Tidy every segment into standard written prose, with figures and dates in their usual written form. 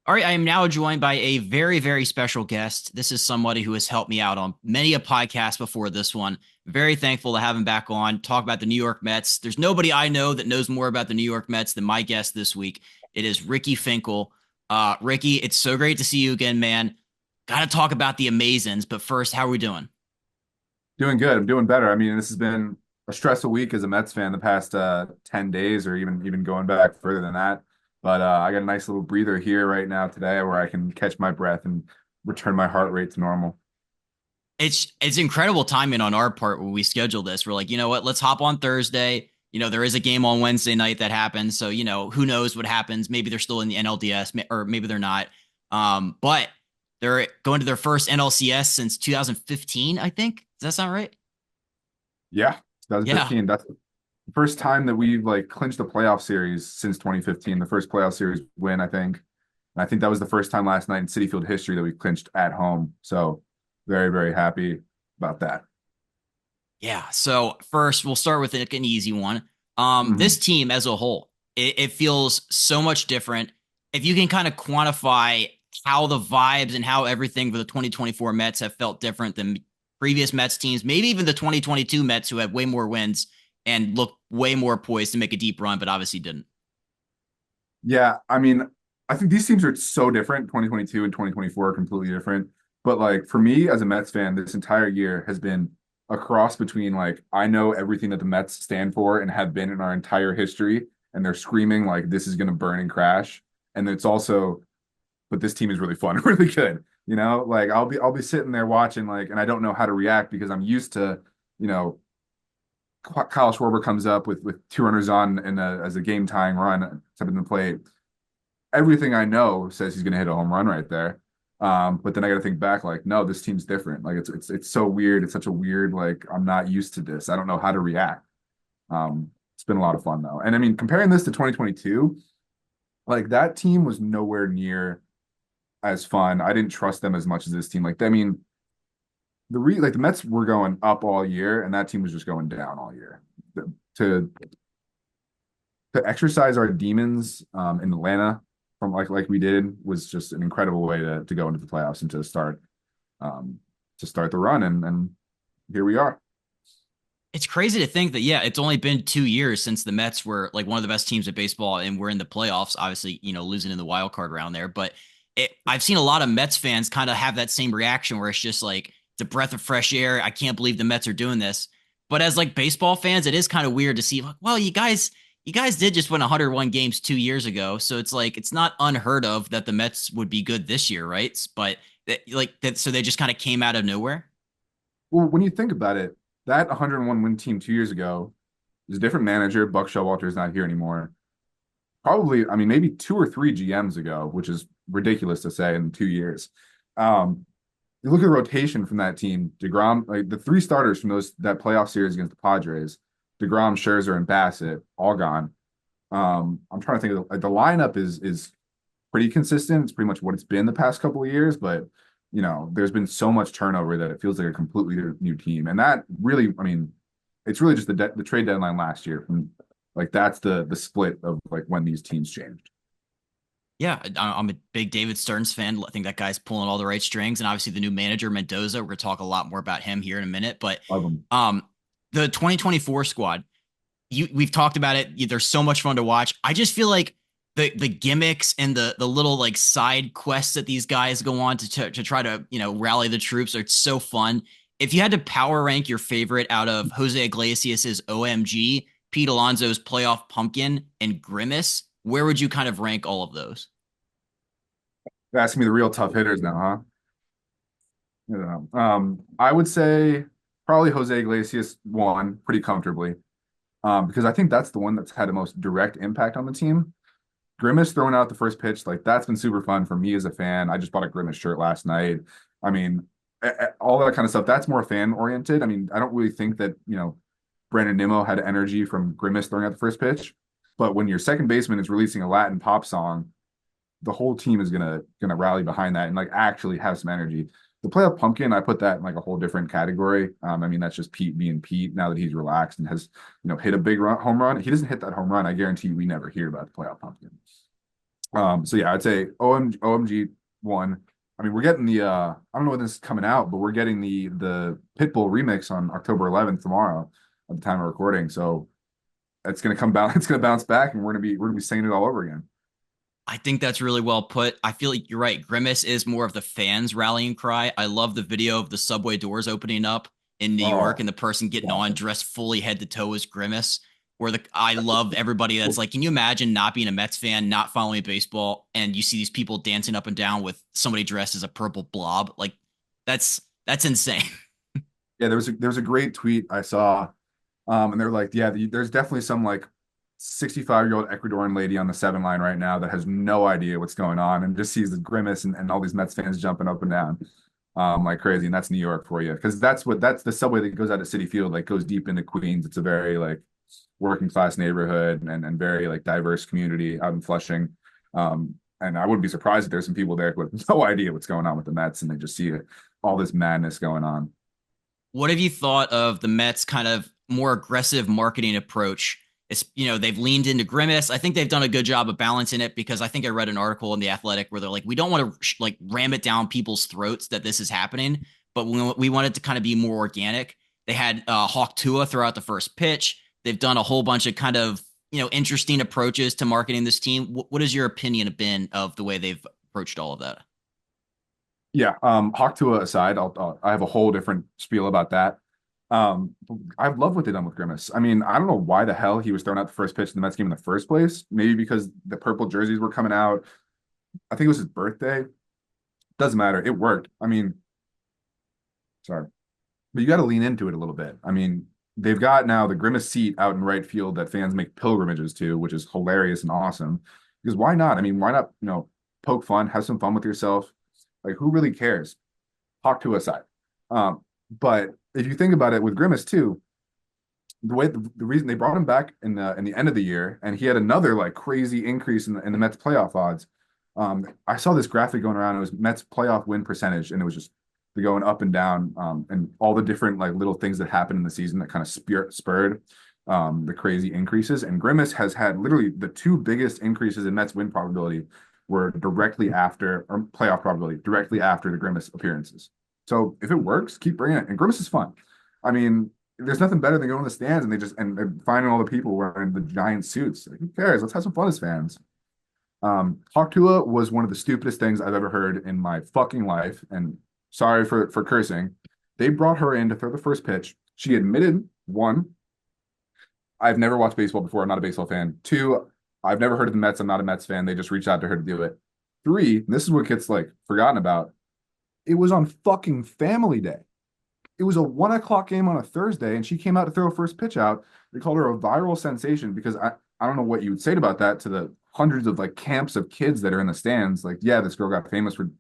All right, I am now joined by a very, very special guest. This is somebody who has helped me out on many a podcast before this one. Very thankful to have him back on, talk about the New York Mets. There's nobody I know that knows more about the New York Mets than my guest this week. It is Ricky Finkel. Ricky, it's so great to see you again, man. Got to talk about the Amazons, but first, how are we doing? Doing good. I'm doing better. I mean, this has been a stressful week as a Mets fan the past 10 days or even going back further than that. But I got a nice little breather here right now today where I can catch my breath and return my heart rate to normal. It's incredible timing on our part when we schedule this. We're like, you know what? Let's hop on Thursday. There is a game on Wednesday night that happens. So, who knows what happens? Maybe they're still in the NLDS or maybe they're not. But they're going to their first NLCS since 2015, I think. Does that sound right? Yeah, Yeah. 2015. That's the first time that we've like clinched a playoff series since 2015. The first playoff series win, I think. And I think that was the first time last night in Citi Field history that we clinched at home. So very, very happy about that. Yeah. So first, we'll start with an easy one. This Mhm. team as a whole, it feels so much different. If you can kind of quantify how the vibes and how everything for the 2024 Mets have felt different than previous Mets teams, maybe even the 2022 Mets who had way more wins and look way more poised to make a deep run, but obviously didn't. Yeah, I mean, I think these teams are so different. 2022 and 2024 are completely different. But like for me as a Mets fan, this entire year has been a cross between like I know everything that the Mets stand for and have been in our entire history, and they're screaming like this is gonna burn and crash. And it's also, but this team is really fun, really good. Like I'll be sitting there watching like, and I don't know how to react because I'm used to, you know, Kyle Schwarber comes up with two runners on in as a game tying run, stepping in the plate everything I know says he's going to hit a home run right there. But then I got to think back, like, no, this team's different. Like, it's so weird. It's such a weird, like, I'm not used to this. I don't know how to react. It's been a lot of fun though. And I mean, comparing this to 2022, like that team was nowhere near as fun. I didn't trust them as much as this team. Like, I mean, the Mets were going up all year, and that team was just going down all year. To to exercise our demons in Atlanta from like we did was just an incredible way to go into the playoffs and um, to start the run and here we are. It's crazy to think that, yeah, it's only been 2 years since the Mets were like one of the best teams in baseball and we're in the playoffs, obviously, losing in the wild card round there. But I've seen a lot of Mets fans kind of have that same reaction where it's just like, it's a breath of fresh air. I can't believe the Mets are doing this. But as like baseball fans, it is kind of weird to see, like, well, you guys did just win 101 games 2 years ago. So it's like, it's not unheard of that the Mets would be good this year, right? But like that, so they just kind of came out of nowhere. Well, when you think about it, that 101 win team 2 years ago is a different manager. Buck Showalter is not here anymore. Probably, I mean, maybe two or three GMs ago, which is ridiculous to say in 2 years. Um, you look at the rotation from that team, DeGrom, like the three starters from that playoff series against the Padres, DeGrom, Scherzer, and Bassett, all gone. I'm trying to think of the lineup is pretty consistent. It's pretty much what it's been the past couple of years, but there's been so much turnover that it feels like a completely new team. And that really, I mean, it's really just the trade deadline last year. From like that's the split of like when these teams changed. Yeah, I'm a big David Stearns fan. I think that guy's pulling all the right strings, and obviously the new manager Mendoza. We're gonna talk a lot more about him here in a minute. But Love them. um, the 2024 squad, we've talked about it. They're so much fun to watch. I just feel like the gimmicks and the little like side quests that these guys go on to try to rally the troops are so fun. If you had to power rank your favorite out of Jose Iglesias's OMG, Pete Alonso's playoff pumpkin, and Grimace, where would you kind of rank all of those? You're asking me the real tough hitters now, huh? I would say probably Jose Iglesias won pretty comfortably. Because I think that's the one that's had the most direct impact on the team. Grimace throwing out the first pitch, like that's been super fun for me as a fan. I just bought a Grimace shirt last night. I mean, all that kind of stuff. That's more fan oriented. I mean, I don't really think that, Brandon Nimmo had energy from Grimace throwing out the first pitch. But when your second baseman is releasing a Latin pop song, the whole team is gonna rally behind that and like actually have some energy. The playoff pumpkin, I put that in like a whole different category. I mean, that's just Pete being Pete now that he's relaxed and has, hit a big home run. He doesn't hit that home run. I guarantee you we never hear about the playoff pumpkin. So yeah, I'd say OMG one. I mean, we're getting the I don't know when this is coming out, but we're getting the Pitbull remix on October 11th tomorrow at the time of recording. So it's gonna come back, it's gonna bounce back, and we're gonna be singing it all over again. I think that's really well put. I feel like you're right. Grimace is more of the fans' rallying cry. I love the video of the subway doors opening up in New York Oh, and the person it's getting on awesome. dressed fully head to toe as Grimace. Where the I love everybody that's like, can you imagine not being a Mets fan, not following baseball, and you see these people dancing up and down with somebody dressed as a purple blob? Like that's insane. Yeah, there was a great tweet I saw. And they're like, yeah, there's definitely some like 65-year-old Ecuadorian lady on the 7 line right now that has no idea what's going on and just sees the grimace and all these Mets fans jumping up and down like crazy. And that's New York for you. Because that's the subway that goes out of City Field, like goes deep into Queens. It's a very like working class neighborhood and very like diverse community out in Flushing. And I wouldn't be surprised if there's some people there who have no idea what's going on with the Mets and they just see all this madness going on. What have you thought of the Mets kind of more aggressive marketing approach? It's, they've leaned into Grimace. I think they've done a good job of balancing it because I think I read an article in The Athletic where they're like, we don't want to like ram it down people's throats that this is happening, but we want it to kind of be more organic. They had Hawk Tua throughout the first pitch. They've done a whole bunch of kind of, interesting approaches to marketing this team. What has your opinion been of the way they've approached all of that? Yeah, Hawk Tuah aside, I have a whole different spiel about that. Um, I love what they done with Grimace. I mean, I don't know why the hell he was thrown out the first pitch in the Mets game in the first place. Maybe because the purple jerseys were coming out. I think it was his birthday. Doesn't matter. It worked. I mean, sorry, but you got to lean into it a little bit. I mean, they've got now the Grimace seat out in right field that fans make pilgrimages to, which is hilarious and awesome. Because why not? I mean, why not, poke fun, have some fun with yourself? Like, who really cares? Hawk to aside. But if you think about it with Grimace too, the reason they brought him back in the end of the year, and he had another like crazy increase in the Mets playoff odds. I saw this graphic going around. It was Mets playoff win percentage, and it was just going up and down, and all the different like little things that happened in the season that kind of spurred the crazy increases. And Grimace has had literally the two biggest increases in Mets win probability were directly after or playoff probability directly after the Grimace appearances. So if it works, keep bringing it. And Grimace is fun. I mean, there's nothing better than going to the stands and they just and finding all the people wearing the giant suits. Like, who cares? Let's have some fun as fans. Hawk Tuah was one of the stupidest things I've ever heard in my fucking life. And sorry for cursing. They brought her in to throw the first pitch. She admitted, one, I've never watched baseball before. I'm not a baseball fan. Two, I've never heard of the Mets. I'm not a Mets fan. They just reached out to her to do it. Three, and this is what gets like forgotten about. It was on fucking Family Day. It was a 1 o'clock game on a Thursday, and she came out to throw a first pitch out. They called her a viral sensation because I don't know what you would say about that to the hundreds of like camps of kids that are in the stands. Like, yeah, this girl got famous for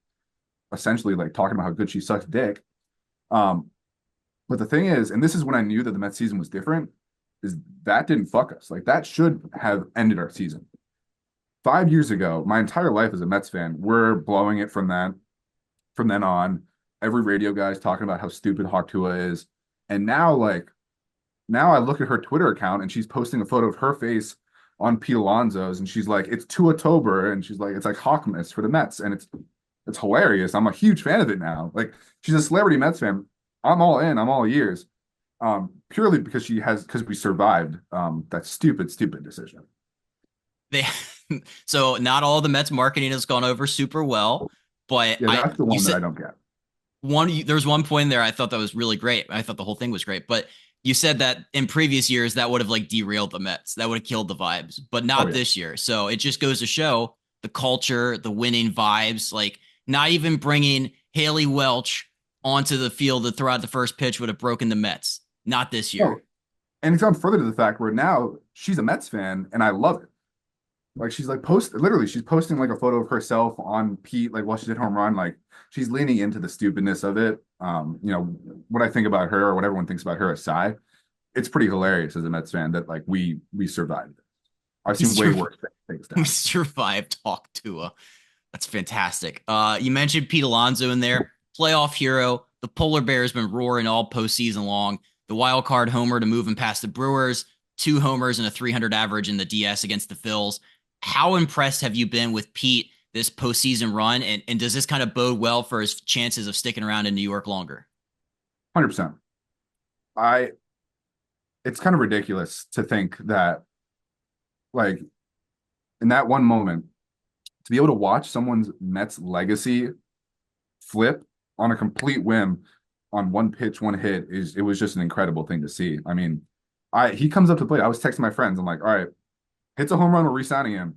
essentially like talking about how good she sucks dick. Um, but the thing is, and this is when I knew that the Mets season was different, is that didn't fuck us. Like that should have ended our season. 5 years ago, my entire life as a Mets fan, we're blowing it from then on. Every radio guy's talking about how stupid Hawk Tuah is. And now I look at her Twitter account and she's posting a photo of her face on Pete Alonso's and she's like, it's Tua and she's like, it's like Hawkmas for the Mets. And it's hilarious. I'm a huge fan of it now. Like she's a celebrity Mets fan. I'm all in, I'm all ears. Purely because we survived that stupid decision. They so not all the Mets marketing has gone over super well, but Yeah, I that's the you one that said I don't get. there was one point there I thought that was really great. I thought the whole thing was great, but you said that in previous years that would have like derailed the Mets. That would have killed the vibes, but Oh not yeah. this year. So it just goes to show the culture, the winning vibes, like not even bringing Haley Welch onto the field to throw out the first pitch would have broken the Mets. Not this No, year. and it's gone further to the fact where now she's a Mets fan and I love it. Like she's like literally she's posting like a photo of herself on Pete like while she's at home run. Like she's leaning into the stupidness of it. What I think about her or what everyone thinks about her aside, it's pretty hilarious as a Mets fan that like we survived. I've We seen way survived. worse things We down. survived Talk Tua. That's fantastic. You mentioned Pete Alonso in there, playoff hero. The polar bear has been roaring all postseason long. The wild card homer to move him past the Brewers, two homers and a 300 average in the DS against the Phils. how impressed have you been with Pete this postseason run? And does this kind of bode well for his chances of sticking around in New York longer? 100%. I It's kind of ridiculous to think that like in that one moment to be able to watch someone's Mets legacy flip on a complete whim on one pitch, one hit is it was just an incredible thing to see. I mean, I he comes up to the plate. I was texting my friends. I'm like, all right, hits a home run, we're re-signing him.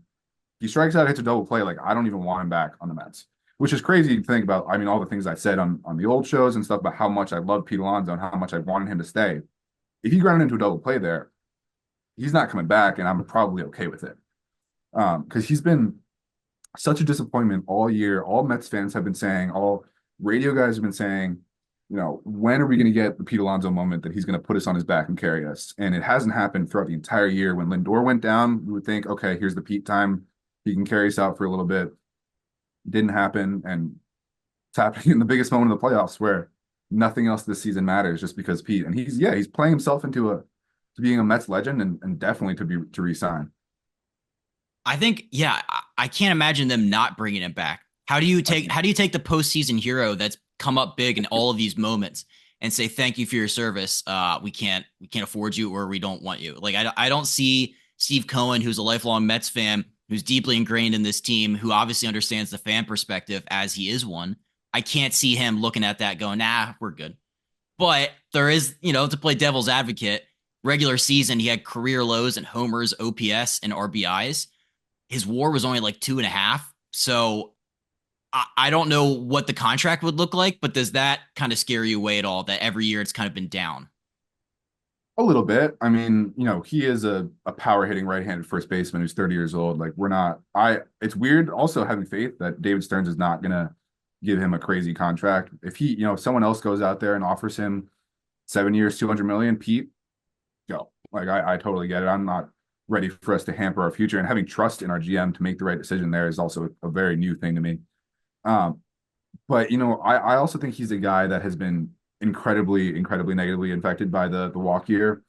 He strikes out, hits a double play. Like, I don't even want him back on the Mets, which is crazy to think about. I mean, all the things I said on the old shows and stuff about how much I love Pete Alonso and how much I wanted him to stay. If he grounded into a double play there, he's not coming back, and I'm probably okay with it. Because he's been such a disappointment all year. All Mets fans have been saying, all radio guys have been saying, when are we going to get the Pete Alonso moment that he's going to put us on his back and carry us? And it hasn't happened throughout the entire year. When Lindor went down, we would think, okay, here's the Pete time. He can carry us out for a little bit. Didn't happen. And it's happening in the biggest moment of the playoffs where nothing else this season matters just because Pete. And he's playing himself into to being a Mets legend and definitely to resign. I think, yeah, I can't imagine them not bringing him back. How do you take the postseason hero that's come up big in all of these moments and say thank you for your service? We can't afford you, or we don't want you. Like I don't see Steve Cohen, who's a lifelong Mets fan, who's deeply ingrained in this team, who obviously understands the fan perspective as he is one. I can't see him looking at that going, nah, we're good. But there is, to play devil's advocate, regular season, he had career lows in homers, OPS, and RBIs. His WAR was only like 2.5. So I don't know what the contract would look like, but does that kind of scare you away at all that every year it's kind of been down? A little bit. I mean, he is a power hitting right-handed first baseman who's 30 years old. Like we're not it's weird also having faith that David Stearns is not gonna give him a crazy contract. If someone else goes out there and offers him 7 years, 200 million, Pete, go. Like I totally get it. I'm not ready for us to hamper our future. And having trust in our GM to make the right decision there is also a very new thing to me. Um, but I also think he's a guy that has been incredibly, incredibly negatively infected by the walk year.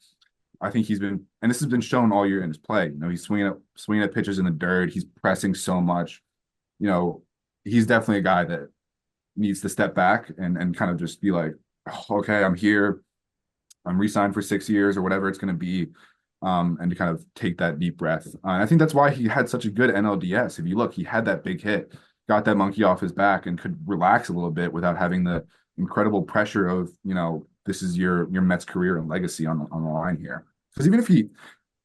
I think he's been, and this has been shown all year in his play. He's swinging at pitches in the dirt. He's pressing so much. You know, he's definitely a guy that needs to step back and kind of just be like, oh, okay, I'm here. I'm re-signed for 6 years or whatever it's going to be, and to kind of take that deep breath. And I think that's why he had such a good NLDS. If you look, he had that big hit, got that monkey off his back, and could relax a little bit without having the incredible pressure of this is your Mets career and legacy on the line here. Because even if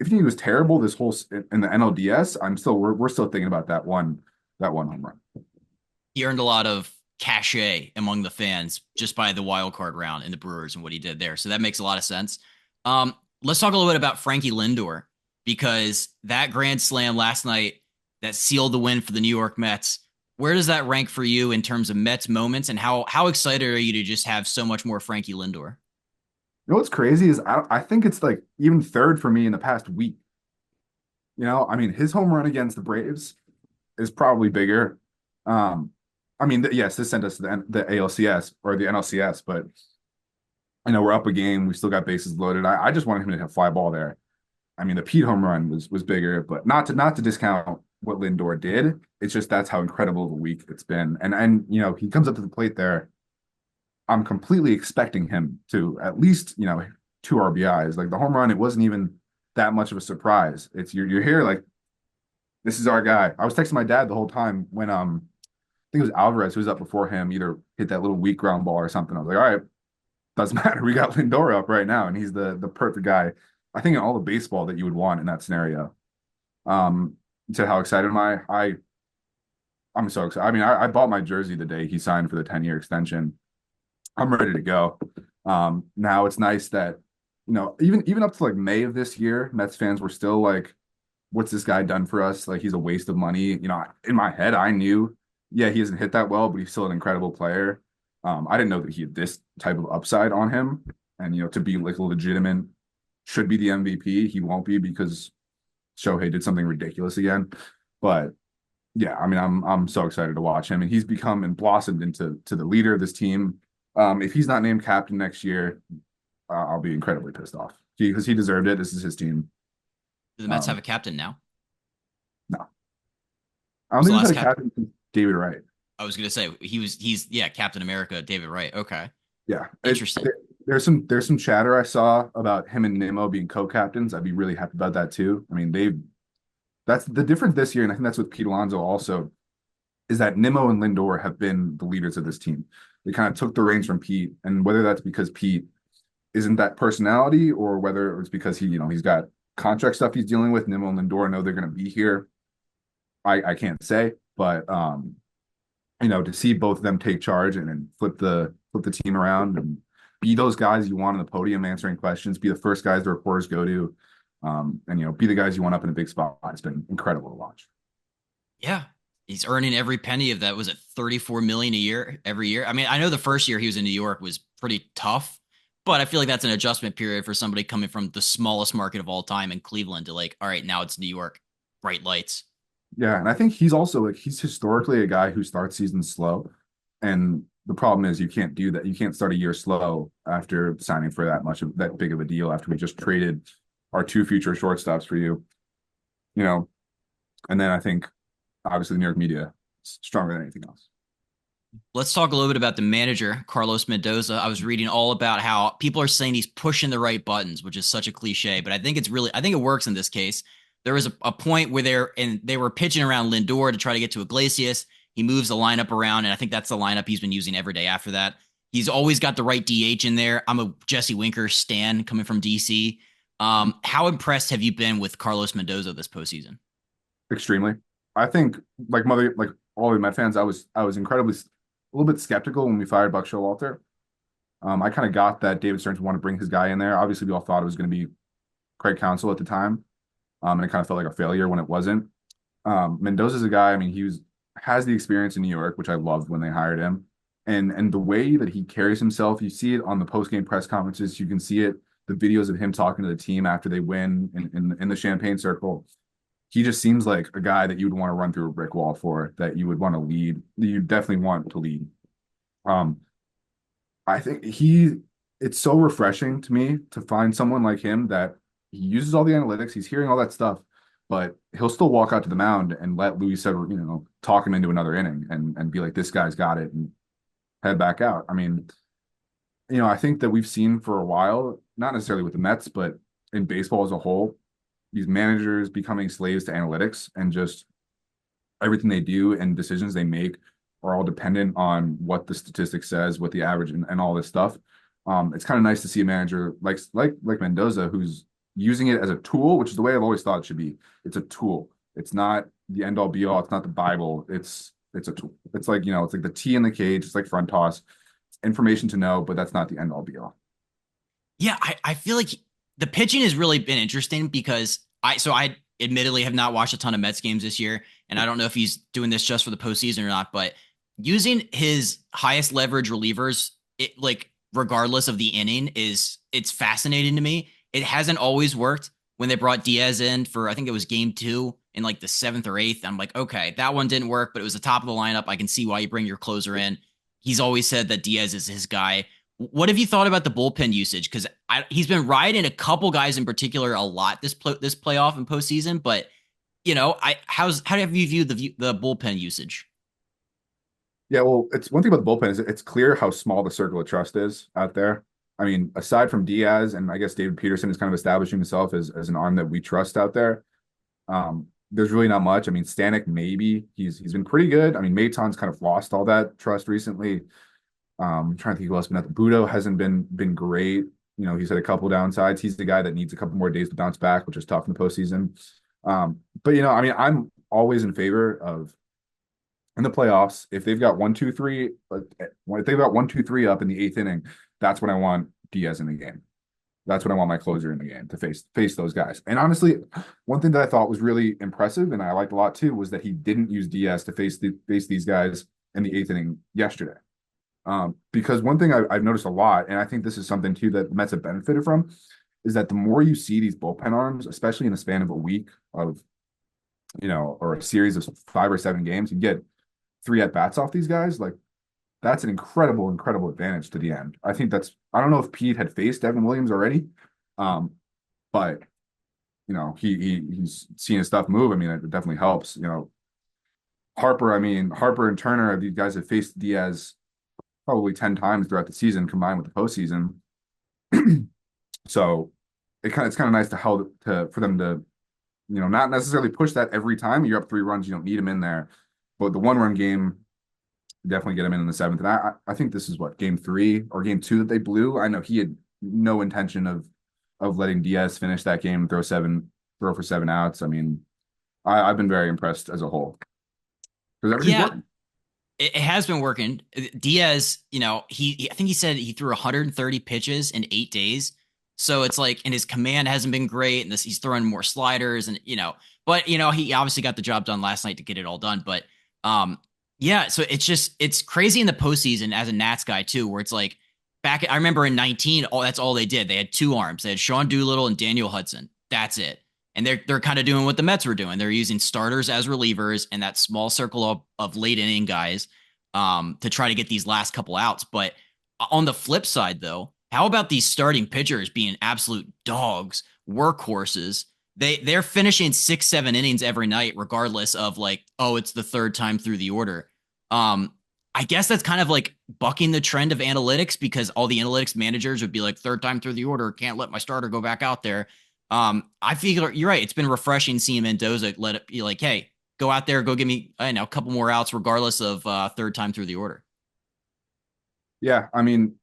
he was terrible this whole in the NLDS, we're still thinking about that one home run. He earned a lot of cachet among the fans just by the wild card round in the Brewers and what he did there. So that makes a lot of sense. Let's talk a little bit about Frankie Lindor, because that grand slam last night that sealed the win for the New York Mets. Where does that rank for you in terms of Mets moments, and how excited are you to just have so much more Frankie Lindor? What's crazy is I think it's like even third for me in the past week. I mean, his home run against the Braves is probably bigger. Um, I mean, yes, this sent us to the ALCS or the NLCS, but we're up a game. We still got bases loaded. I just wanted him to hit a fly ball there. I mean, the Pete home run was bigger, but not to discount what Lindor did. It's just that's how incredible of a week it's been. And he comes up to the plate there. I'm completely expecting him to at least, two RBIs. Like the home run, it wasn't even that much of a surprise. It's you're here like this is our guy. I was texting my dad the whole time when I think it was Alvarez who was up before him, either hit that little weak ground ball or something. I was like, all right, doesn't matter. We got Lindor up right now, and he's the perfect guy. I think in all the baseball that you would want in that scenario. You said how excited am I? I'm so excited. I mean, I bought my jersey the day he signed for the 10-year extension. I'm ready to go. Now it's nice that, even up to like May of this year, Mets fans were still like, what's this guy done for us? Like he's a waste of money. In my head, I knew, yeah, he hasn't hit that well, but he's still an incredible player. I didn't know that he had this type of upside on him. And, to be like a legitimate, should be the MVP. He won't be because Shohei did something ridiculous again. But yeah, I mean, I'm so excited to watch him, and he's become and blossomed into the leader of this team. If he's not named captain next year, I'll be incredibly pissed off because he deserved it. This is his team. Do the Mets have Um, a captain now? no, I don't Was the think we've last had a cap? captain since David Wright. I was gonna say he's yeah, Captain America, David Wright. Okay, Yeah, interesting. there's some chatter I saw about him and Nimmo being co-captains. I'd be really happy about that too. I mean, that's the difference this year, and I think that's with Pete Alonso also, is that Nimmo and Lindor have been the leaders of this team. They kind of took the reins from Pete, and whether that's because Pete isn't that personality or whether it's because he's got contract stuff he's dealing with. Nimmo and Lindor know they're going to be here. I can't say, but to see both of them take charge and flip the team around and be those guys you want on the podium answering questions, be the first guys the reporters go to, and be the guys you want up in a big spot. It's been incredible to watch. Yeah. He's earning every penny of that. Was it 34 million a year every year? I mean, I know the first year he was in New York was pretty tough, but I feel like that's an adjustment period for somebody coming from the smallest market of all time in Cleveland to like, all right, now it's New York, bright lights. Yeah, and I think he's also like he's historically a guy who starts seasons slow, and the problem is you can't do that. You can't start a year slow after signing for that big of a deal after we just traded our two future shortstops for you, you know. And then I think obviously the New York media is stronger than anything else. Let's talk a little bit about the manager, Carlos Mendoza. I was reading all about how people are saying he's pushing the right buttons, which is such a cliche, but I think it works in this case. There was a point where they were pitching around Lindor to try to get to Iglesias. He moves the lineup around, and I think that's the lineup he's been using every day after that. He's always got the right DH in there. I'm a Jesse Winker stan coming from DC. How impressed have you been with Carlos Mendoza this postseason? Extremely. I think like all the Met fans, I was incredibly a little bit skeptical when we fired Buck Showalter. I kind of got that David Stearns wanted to bring his guy in there. Obviously, we all thought it was going to be Craig Counsell at the time, and it kind of felt like a failure when it wasn't. Mendoza's a guy. I mean, has the experience in New York, which I loved when they hired him, and the way that he carries himself. You see it on the post game press conferences. You can see it the videos of him talking to the team after they win in the champagne circle. He just seems like a guy that you would want to run through a brick wall for, that you would want to lead, that you definitely want to lead. Um, I think it's so refreshing to me to find someone like him that he uses all the analytics, he's hearing all that stuff, but he'll still walk out to the mound and let Luis Sever, talk him into another inning and be like, this guy's got it and head back out. I mean, I think that we've seen for a while, not necessarily with the Mets, but in baseball as a whole, these managers becoming slaves to analytics and just everything they do and decisions they make are all dependent on what the statistic says, what the average and all this stuff. It's kind of nice to see a manager like Mendoza who's using it as a tool, which is the way I've always thought it should be. It's a tool. It's not the end all be all. It's not the Bible. It's a tool. It's like it's like the T in the cage. It's like front toss. It's information to know, but that's not the end all be all. Yeah, I feel like the pitching has really been interesting because I admittedly have not watched a ton of Mets games this year, and I don't know if he's doing this just for the postseason or not, but using his highest leverage relievers, it like regardless of the inning, it's fascinating to me. It hasn't always worked. When they brought Diaz in for I think it was game two in like the seventh or eighth, I'm like, okay, that one didn't work, but it was the top of the lineup. I can see why you bring your closer in. He's always said that Diaz is his guy. What have you thought about the bullpen usage? Because he's been riding a couple guys in particular a lot this playoff and postseason. But how have you viewed the bullpen usage? Yeah, well, it's one thing about the bullpen is it's clear how small the circle of trust is out there. I mean, aside from Diaz and I guess David Peterson is kind of establishing himself as an arm that we trust out there. There's really not much. I mean, Stanek maybe he's been pretty good. I mean, Maton's kind of lost all that trust recently. I'm trying to think who else, but Budo hasn't been great. He's had a couple downsides. He's the guy that needs a couple more days to bounce back, which is tough in the postseason. But I mean, I'm always in favor of in the playoffs, if they've got 1-2-3, if they've got 1-2-3 up in the eighth inning, that's when I want Diaz in the game. That's when I want my closer in the game to face those guys. And honestly, one thing that I thought was really impressive and I liked a lot too was that he didn't use Diaz to face these guys in the eighth inning yesterday. Because one thing I've noticed a lot, and I think this is something too that the Mets have benefited from, is that the more you see these bullpen arms, especially in the span of a week of, or a series of 5 or 7 games, you get 3 at bats off these guys. Like that's an incredible advantage to the end. I don't know if Pete had faced Devin Williams already, but he's seen his stuff move. I mean, it definitely helps. Harper, I mean, Harper and Turner, these guys have faced Diaz probably 10 times throughout the season combined with the postseason. So it's kind of nice to how to for them to, not necessarily push that every time. You're up 3 runs, you don't need him in there. But the 1 run game, definitely get him in the seventh. And I think this is what, game 3 or game 2 that they blew. I know he had no intention of letting Diaz finish that game, throw for 7 outs. I mean, I've been very impressed as a whole because everything's Yeah, working. it has been working. Diaz, I think he said he threw 130 pitches in 8 days. So it's like, and his command hasn't been great, and he's throwing more sliders, and but he obviously got the job done last night to get it all done. But um, yeah, so it's crazy in the postseason as a Nats guy too, where it's like I remember in 19, that's all they did. They had 2 arms. They had Sean Doolittle and Daniel Hudson. That's it. And they're kind of doing what the Mets were doing. They're using starters as relievers and that small circle of late inning guys to try to get these last couple outs. But on the flip side, though, how about these starting pitchers being absolute dogs, workhorses? They're finishing 6, 7 innings every night, regardless of like, oh, it's the third time through the order. Um, I guess that's kind of like bucking the trend of analytics because all the analytics managers would be like, third time through the order, can't let my starter go back out there. I feel you're right. It's been refreshing seeing Mendoza let it be like, hey, go out there, go give me a couple more outs, regardless of third time through the order. Yeah, I mean,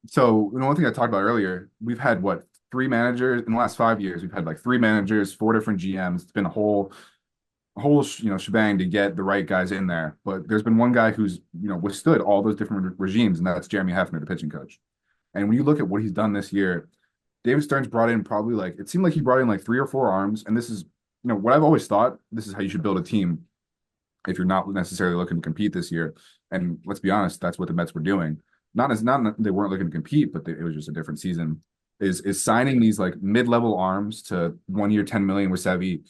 so one thing I talked about earlier, we've had what, 3 managers in the last 5 years. We've had like 3 managers, 4 different GMs. It's been a whole shebang to get the right guys in there. But there's been one guy who's withstood all those different regimes, and that's Jeremy Hefner, the pitching coach. And when you look at what he's done this year, David Stearns brought in probably like it seemed like he brought in like 3 or 4 arms. And this is what I've always thought. This is how you should build a team if you're not necessarily looking to compete this year. And let's be honest, that's what the Mets were doing. Not they weren't looking to compete, but it was just a different season. Is signing these like mid-level arms to 1 year 10 million with Sevy,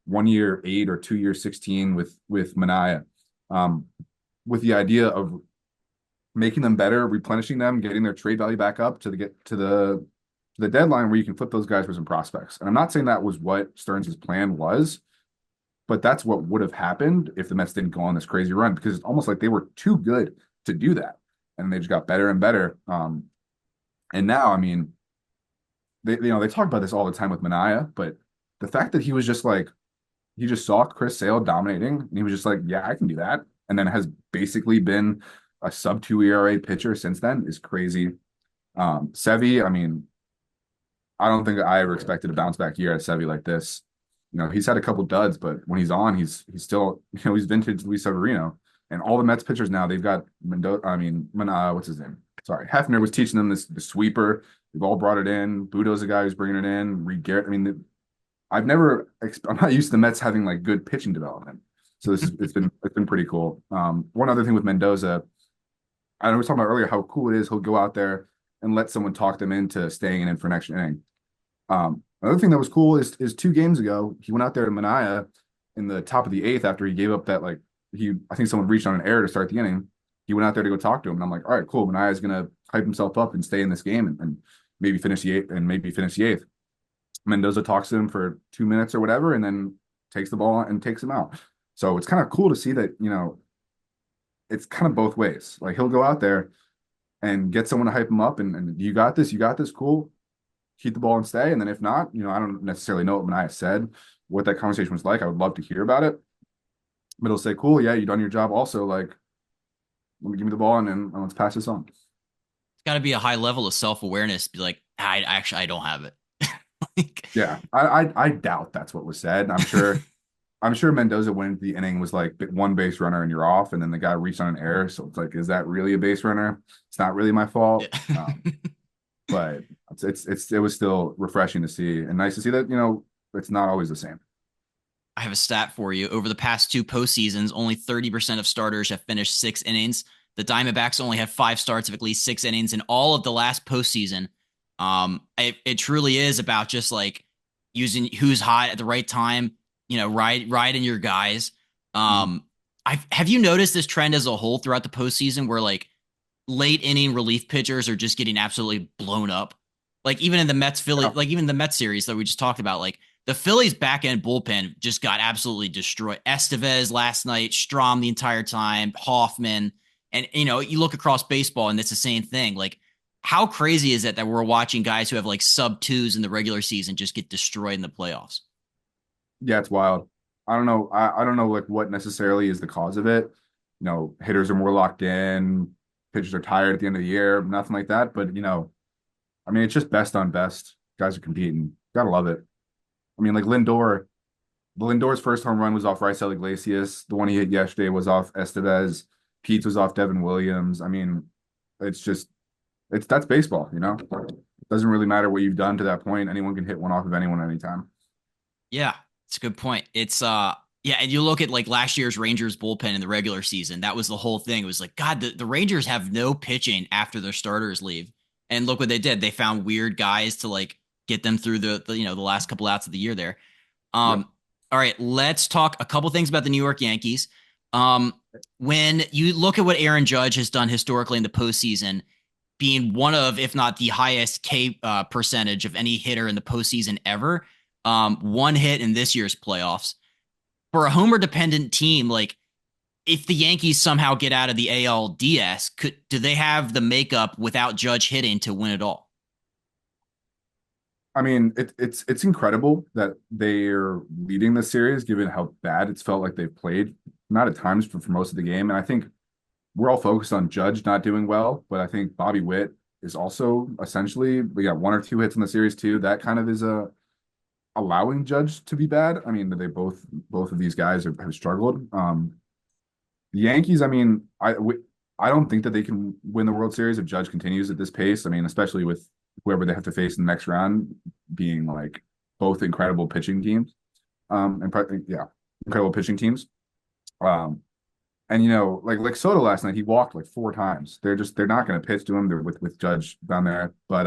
1 year 8 or 2 year 16 with Mania, um, with the idea of making them better, replenishing them, getting their trade value back up to the get to the deadline where you can flip those guys for some prospects. And I'm not saying that was what Stearns' plan was, but that's what would have happened if the Mets didn't go on this crazy run because it's almost like they were too good to do that. And they just got better and better. And now, I mean, they talk about this all the time with Mania, but the fact that he was just like he just saw Chris Sale dominating and he was just like, yeah, I can do that. And then has basically been a sub 2 ERA pitcher since then is crazy. Sevy, I mean, I don't think I ever expected a bounce back year at Sevy like this. He's had a couple duds, but when he's on, he's still, he's vintage Luis Severino. And all the Mets pitchers now, they've got Mendoza, I mean, what's his name? Sorry. Hefner was teaching them the sweeper. They've all brought it in. Budo's the guy who's bringing it in. Reed Garrett. I mean, I'm not used to the Mets having like good pitching development. So it's been pretty cool. One other thing with Mendoza, I was talking about earlier how cool it is. He'll go out there and let someone talk them into staying in for an extra inning. Another thing that was cool is 2 games ago, he went out there to Mania in the top of the 8th after he gave up that I think someone reached on an error to start the inning. He went out there to go talk to him, and I'm like, all right, cool. Mania's gonna hype himself up and stay in this game and maybe finish the eighth. Mendoza talks to him for 2 minutes or whatever, and then takes the ball and takes him out. So it's kind of cool to see that, it's kind of both ways. Like he'll go out there and get someone to hype him up and you got this, cool. Keep the ball and stay. And then if not, I don't necessarily know what Mania said, what that conversation was like. I would love to hear about it. But he'll say, cool, yeah, you done your job. Also, like, let me give me the ball and then let's pass this on. It's got to be a high level of self awareness. Be like, I don't have it. Like, Yeah, I doubt that's what was said. I'm sure Mendoza went into the inning was like one base runner and you're off, and then the guy reached on an error. So it's like, is that really a base runner? It's not really my fault. yeah. But it was still refreshing to see and nice to see that it's not always the same. I have a stat for you. Over the past 2 postseasons, only 30% of starters have finished 6 innings. The Diamondbacks only have 5 starts of at least 6 innings in all of the last postseason. It truly is about just like using who's hot at the right time, riding your guys. Mhm. Have you noticed this trend as a whole throughout the postseason where like late inning relief pitchers are just getting absolutely blown up? Like even in the Mets Philly, Yeah. like even the Mets series that we just talked about, like The Phillies back end bullpen just got absolutely destroyed. Estevez last night, Strom the entire time, Hoffman. And, you look across baseball and it's the same thing. Like, how crazy is it that we're watching guys who have like sub twos in the regular season just get destroyed in the playoffs? Yeah, it's wild. I don't know. I don't know like what necessarily is the cause of it. Hitters are more locked in, pitchers are tired at the end of the year, nothing like that. But I mean, it's just best on best. Guys are competing. Gotta love it. I mean, like Lindor's first home run was off Raisel Iglesias. The one he hit yesterday was off Estevez. Pete's was off Devin Williams. I mean, it's just that's baseball. It doesn't really matter what you've done to that point. Anyone can hit one off of anyone anytime. Yeah, it's a good point. Yeah, and you look at like last year's Rangers bullpen in the regular season. That was the whole thing. It was like, God, the Rangers have no pitching after their starters leave. And look what they did. They found weird guys to like get them through the last couple outs of the year there. Yep. All right, let's talk a couple things about the New York Yankees. Um, when you look at what Aaron Judge has done historically in the postseason, being one of, if not the highest K percentage of any hitter in the postseason ever, one hit in this year's playoffs. For a homer dependent team, like if the Yankees somehow get out of the ALDS, do they have the makeup without Judge hitting to win it all? I mean, it's incredible that they're leading the series, given how bad it's felt like they've played. Not at times for most of the game, and I think we're all focused on Judge not doing well, but I think Bobby Witt is also essentially we got one or two hits in the series too. That kind of is a allowing Judge to be bad. I mean, both of these guys have struggled. The Yankees, I mean, I don't think that they can win the World Series if Judge continues at this pace. I mean, especially with whoever they have to face in the next round being like both incredible pitching teams. Yeah, incredible pitching teams. Um, and like Soto last night, he walked like four times. They're not going to pitch to him. They're with Judge down there. But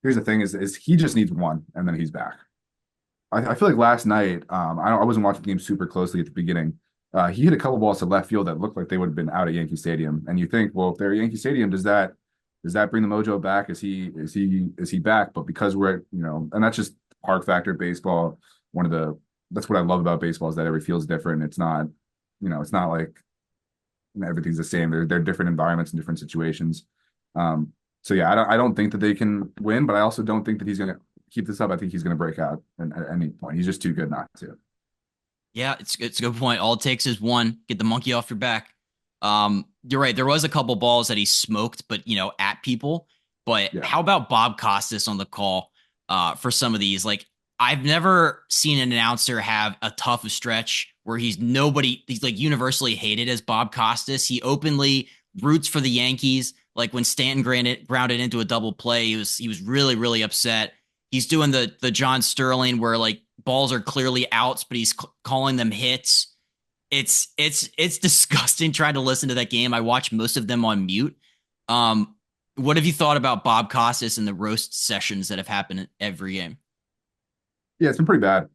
here's the thing: is he just needs one, and then he's back. I feel like last night, I wasn't watching the game super closely at the beginning. He hit a couple balls to left field that looked like they would have been out at Yankee Stadium. And you think, well, if they're at Yankee Stadium, does that bring the mojo back? Is he back? But because we're and that's just park factor baseball. That's what I love about baseball is that every field's different. It's not like everything's the same. They're different environments and different situations. So yeah, I don't think that they can win, but I also don't think that he's gonna keep this up. I think he's gonna break out at any point. He's just too good not to. Yeah, it's a good point. All it takes is one, get the monkey off your back. You're right. There was a couple balls that he smoked, but at people. But Yeah. how about Bob Costas on the call for some of these? Like I've never seen an announcer have a tough stretch where he's like universally hated as Bob Costas. He openly roots for the Yankees. Like when Stanton grounded into a double play, he was really, really upset. He's doing the John Sterling where like balls are clearly outs, but he's calling them hits. It's disgusting trying to listen to that game. I watch most of them on mute. Um, what have you thought about Bob Costas and the roast sessions that have happened at every game? Yeah, it's been pretty bad.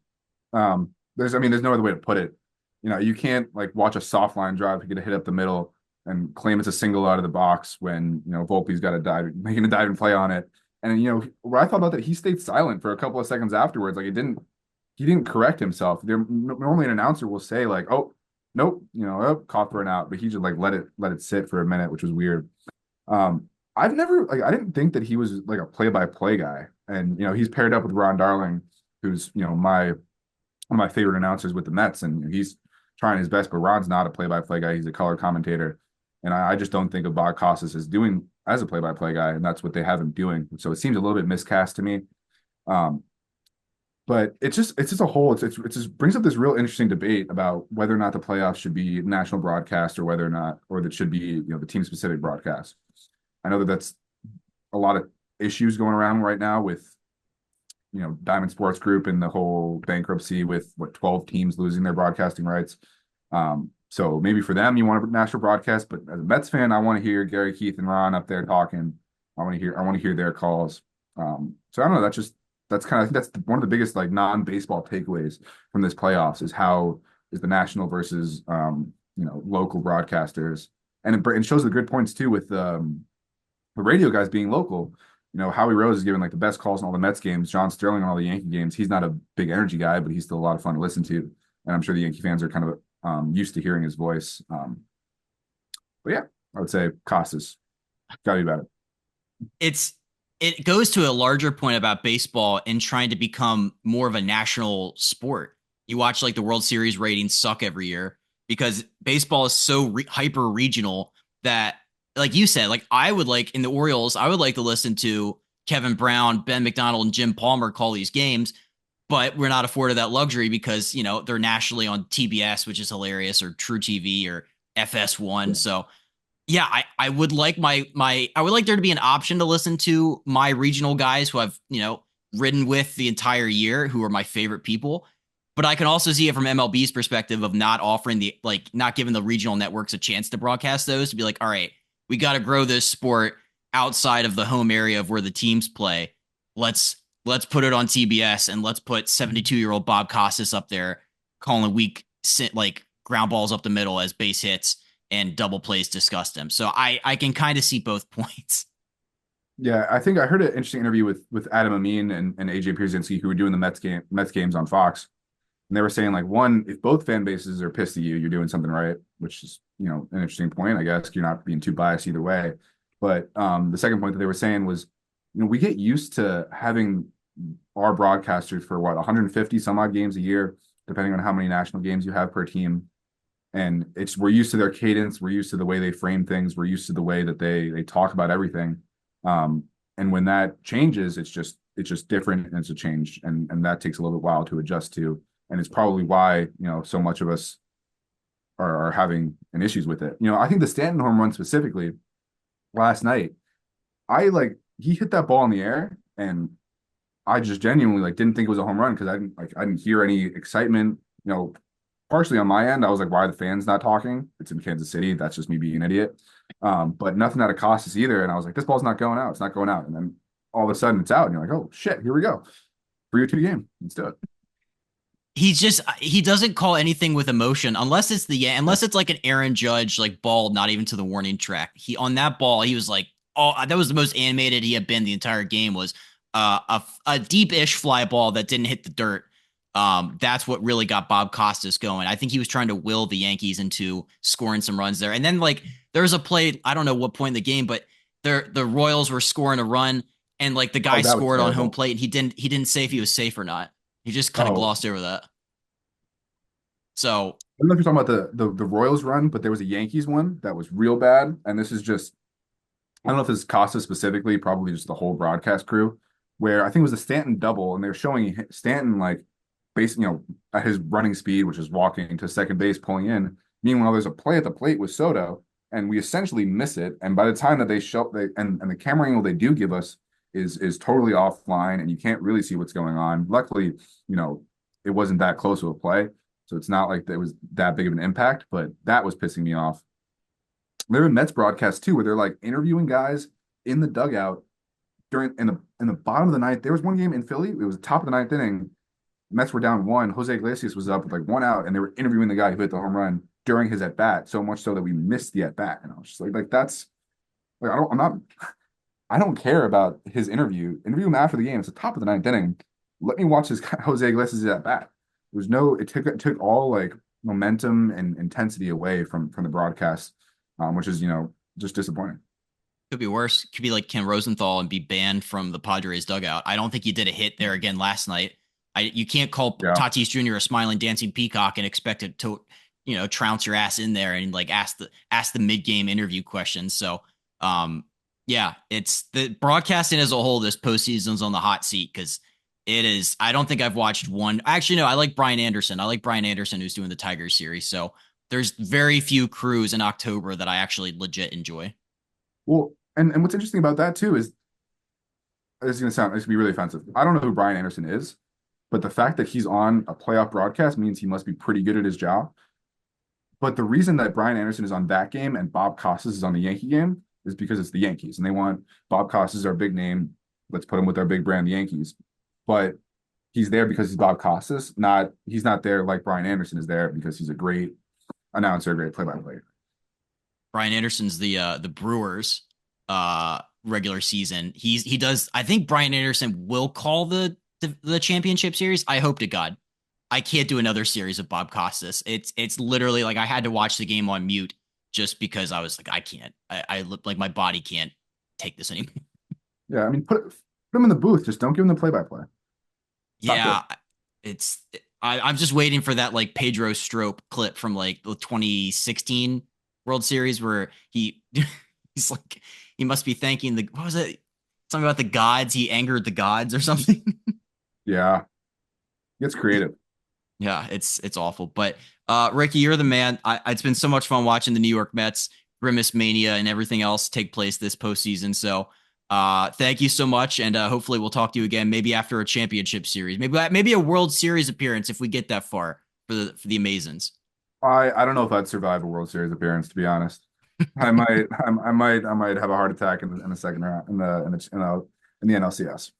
There's no other way to put it. You can't like watch a soft line drive to get a hit up the middle and claim it's a single out of the box when Volpe's got to dive, making a dive and play on it. And what I thought about that, he stayed silent for a couple of seconds afterwards. Like he didn't correct himself. Normally an announcer will say like, "Oh, nope, caught for an out," but he just like let it sit for a minute, which was weird. I've never like I didn't think that he was like a play-by-play guy, and he's paired up with Ron Darling, who's my one of my favorite announcers with the Mets, and he's trying his best. But Ron's not a play-by-play guy; he's a color commentator, and I just don't think of Bob Costas as doing as a play-by-play guy, and that's what they have him doing. So it seems a little bit miscast to me. Um, but it's just a whole it just brings up this real interesting debate about whether or not the playoffs should be national broadcast or whether or not or that should be the team specific broadcast. I know that that's a lot of issues going around right now with Diamond Sports Group and the whole bankruptcy with 12 teams losing their broadcasting rights. So maybe for them you want a national broadcast, but as a Mets fan, I want to hear Gary, Keith, and Ron up there talking. I want to hear their calls. So I don't know. That's kind of I think that's one of the biggest like non-baseball takeaways from this playoffs is how is the national versus local broadcasters, and it shows the good points too with the radio guys being local. Howie Rose is giving like the best calls in all the Mets games. John Sterling on all the Yankee games. He's not a big energy guy, but he's still a lot of fun to listen to. And I'm sure the Yankee fans are kind of used to hearing his voice. But yeah, I would say Costas. Gotta be better. it's it goes to a larger point about baseball and trying to become more of a national sport. You watch like the World Series ratings suck every year because baseball is so hyper regional that, like you said, like I would like in the Orioles, I would like to listen to Kevin Brown, Ben McDonald, and Jim Palmer call these games, but we're not afforded that luxury because they're nationally on TBS, which is hilarious, or True TV or FS1. Yeah. So yeah, I would like I would like there to be an option to listen to my regional guys who I've, ridden with the entire year, who are my favorite people. But I can also see it from MLB's perspective of not offering not giving the regional networks a chance to broadcast those, to be like, all right, we got to grow this sport outside of the home area of where the teams play. Let's let's put it on TBS and let's put 72-year-old Bob Costas up there calling weak like ground balls up the middle as base hits and double plays disgust him. So I can kind of see both points. Yeah, I think I heard an interesting interview with Adam Amin and AJ Pierzynski, who were doing the Mets games on Fox. And they were saying like, one, if both fan bases are pissed at you, you're doing something right, which is, an interesting point. I guess you're not being too biased either way. But the second point that they were saying was, we get used to having our broadcasters for what, 150 some odd games a year, depending on how many national games you have per team. And we're used to their cadence, we're used to the way they frame things, we're used to the way that they talk about everything. And when that changes, it's just different, and it's a change, and that takes a little bit while to adjust to. And it's probably why so much of us are having an issues with it. I think the Stanton home run specifically last night, I like he hit that ball in the air, and I just genuinely like didn't think it was a home run because I didn't hear any excitement. Partially on my end, I was like, why are the fans not talking? It's in Kansas City. That's just me being an idiot. But nothing out of Costas either. And I was like, this ball's not going out. It's not going out. And then all of a sudden it's out. And you're like, oh shit, here we go. 3-2 game. Let's do it. He doesn't call anything with emotion unless it's like an Aaron Judge like ball, not even to the warning track. He on that ball, he was like, oh, that was the most animated he had been the entire game. Was a deep-ish fly ball that didn't hit the dirt. That's what really got Bob Costas going. I think he was trying to will the Yankees into scoring some runs there. And then like there was a play, I don't know what point in the game, but the Royals were scoring a run, and like the guy Oh, that was scored on home terrible. plate, and he didn't say if he was safe or not. He just kind of Oh, glossed over that. So I don't know if you're talking about the Royals run, but there was a Yankees one that was real bad. And this is just, I don't know if this is Costa specifically, probably just the whole broadcast crew, where I think it was a Stanton double, and they were showing Stanton like at his running speed, which is walking to second base, pulling in. Meanwhile, there's a play at the plate with Soto, and we essentially miss it. And by the time that and the camera angle they do give us is totally offline, and you can't really see what's going on. Luckily, it wasn't that close of a play, so it's not like there was that big of an impact. But that was pissing me off. There were Mets broadcasts too, where they're like interviewing guys in the dugout during in the bottom of the ninth. There was one game in Philly. It was the top of the ninth inning. Mets were down one. Jose Iglesias was up with like one out, and they were interviewing the guy who hit the home run during his at bat. So much so that we missed the at bat. And I was just like that's like I don't care about his interview. Interview him after the game. It's the top of the ninth inning. Let me watch his Jose Iglesias at bat. There was no. It took all like momentum and intensity away from the broadcast, which is just disappointing. could be worse. Could be like Ken Rosenthal and be banned from the Padres dugout. I don't think he did a hit there again last night. You can't call Yeah. Tatis Jr. a smiling dancing peacock and expect it to trounce your ass in there and like ask the mid game interview questions. So yeah, it's the broadcasting as a whole. This postseason's on the hot seat because it is. I don't think I've watched one. Actually, no. I like Brian Anderson. I like Brian Anderson who's doing the Tigers series. So there's very few crews in October that I actually legit enjoy. Well, and what's interesting about that too is it's gonna be really offensive. I don't know who Brian Anderson is, but the fact that he's on a playoff broadcast means he must be pretty good at his job. But the reason that Brian Anderson is on that game and Bob Costas is on the Yankee game is because it's the Yankees, and they want Bob Costas, our big name. Let's put him with our big brand, the Yankees. But he's there because he's Bob Costas. Not he's not there like Brian Anderson is there because he's a great announcer, great play-by-play. Brian Anderson's the Brewers. regular season. He does. I think Brian Anderson will call the championship series. I hope to God. I can't do another series of Bob Costas. It's literally like I had to watch the game on mute just because I was like, I can't. I look like my body can't take this anymore. Yeah, I mean, put him in the booth. Just don't give him the play-by-play. It's not good. Yeah, it's I'm just waiting for that like Pedro Strop clip from like the 2016 World Series where he's like he must be thanking the what was it? Something about the gods. He angered the gods or something. Yeah, it's creative. Yeah, it's awful. But Ricky, you're the man. It's been so much fun watching the New York Mets, Grimace Mania, and everything else take place this postseason. So thank you so much, and hopefully we'll talk to you again, maybe after a championship series, maybe a World Series appearance if we get that far for the Amazons. I don't know if I'd survive a World Series appearance, to be honest. I might have a heart attack in the second round in the NLCS.